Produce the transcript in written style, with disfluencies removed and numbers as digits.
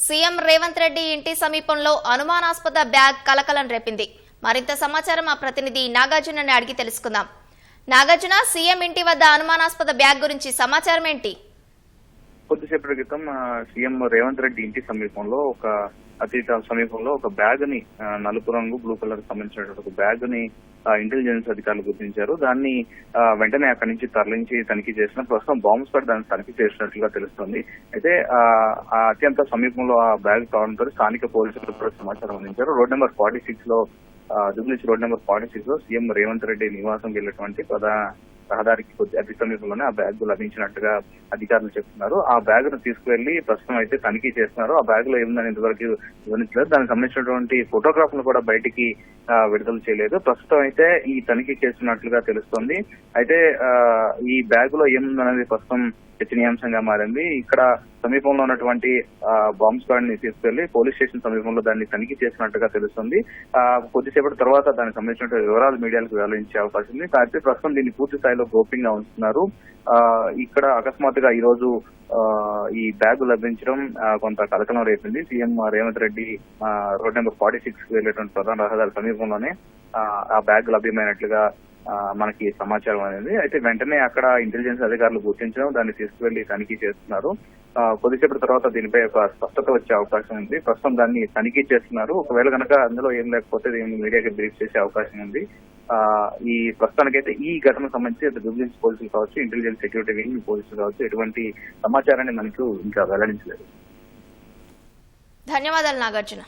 CM Revanth Reddy ఇంటి సమీపంలో అనుమానాస్పద బ్యాగ్ కలకలం రేపింది. మరింత సమాచారం మా ప్రతినిధి నాగార్జునని అడిగి తెలుసుకుందాం. నాగార్జున, సీఎం ఇంటి వద్ద అనుమానాస్పద బ్యాగ్ గురించి సమాచారం ఏంటి? కొద్దిసేపటి క్రితం సీఎం రేవంత్ రెడ్డి ఇంటి సమీపంలో ఒక బ్యాగ్ ని నలుపు రంగు బ్లూ కలర్ సంబంధించినటువంటి ఒక బ్యాగ్ ని ఇంటెలిజెన్స్ అధికారులు గుర్తించారు. దాన్ని వెంటనే అక్కడి నుంచి తరలించి తనిఖీ చేసిన ప్రస్తుతం బాంబ్ స్పాట్ దాన్ని తనిఖీ చేసినట్లుగా తెలుస్తుంది. అయితే అత్యంత సమీపంలో ఆ బ్యాగ్ కావడంతో స్థానిక పోలీసులు కూడా సమాచారం అందించారు. రోడ్ నెంబర్ 46 లో జూబ్లీహిల్స్ రోడ్ నెంబర్ 46 లో సీఎం రేవంత్ రెడ్డి నివాసం వెళ్ళినటువంటి రహదారికి అతి సమీపంలోనే ఆ బ్యాగ్ లభించినట్టుగా అధికారులు చెప్తున్నారు. ఆ బ్యాగ్ ను తీసుకువెళ్లి ప్రస్తుతం అయితే తనిఖీ చేస్తున్నారు. ఆ బ్యాగ్ లో ఏముందని ఇంతవరకు వివరించలేదు. దానికి సంబంధించినటువంటి ఫోటోగ్రాఫ్ను కూడా బయటికి విడుదల చేయలేదు. ప్రస్తుతం అయితే ఈ తనిఖీ చేస్తున్నట్లుగా తెలుస్తోంది. అయితే ఈ బ్యాగ్ లో ఏముందనేది ప్రస్తుతం చర్చనీయాంశంగా మారింది. ఇక్కడ సమీపంలో ఉన్నటువంటి బాంబ్ స్క్వాడ్ ని తీసుకెళ్లి పోలీస్ స్టేషన్ సమీపంలో దాన్ని తనిఖీ చేసినట్టుగా తెలుస్తుంది. కొద్దిసేపటి తర్వాత దానికి సంబంధించిన వివరాలు మీడియాలకు వెల్లడించే అవకాశం ఉంది. కాబట్టి ప్రస్తుతం దీన్ని పూర్తి స్థాయిలో గోప్యంగా ఉంచుతున్నారు. ఇక్కడ అకస్మాత్తుగా ఈ రోజు ఈ బ్యాగ్ లభించడం కొంత కలకలం రేపింది. CM Revanth Reddy road number 46 వెళ్ళేటువంటి ప్రధాన రహదారి సమీపంలోనే ఆ బ్యాగ్ లభ్యమైనట్లుగా మనకి సమాచారం అనేది. అయితే వెంటనే అక్కడ ఇంటెలిజెన్స్ అధికారులు గుర్తించడం, దాన్ని తీసుకువెళ్లి తనిఖీ చేస్తున్నారు. కొద్దిసేపటి తర్వాత దీనిపై ఒక స్పష్టత వచ్చే అవకాశం ఉంది. ప్రస్తుతం దాన్ని తనిఖీ చేస్తున్నారు. ఒకవేళ కనుక అందులో ఏం లేకపోతే దీన్ని మీడియాకి బ్రీఫ్ చేసే అవకాశం ఉంది. ఈ ప్రస్తుతానికైతే ఈ ఘటనకు సంబంధించి జూబ్లీహిల్స్ పోలీసులు కావచ్చు, ఇంటెలిజెన్స్ సెక్యూరిటీ వింగ్ పోలీసులు కావచ్చు, ఎటువంటి సమాచారాన్ని మనకు ఇంకా వెల్లడించలేదు. ధన్యవాదాలు నాగార్జున.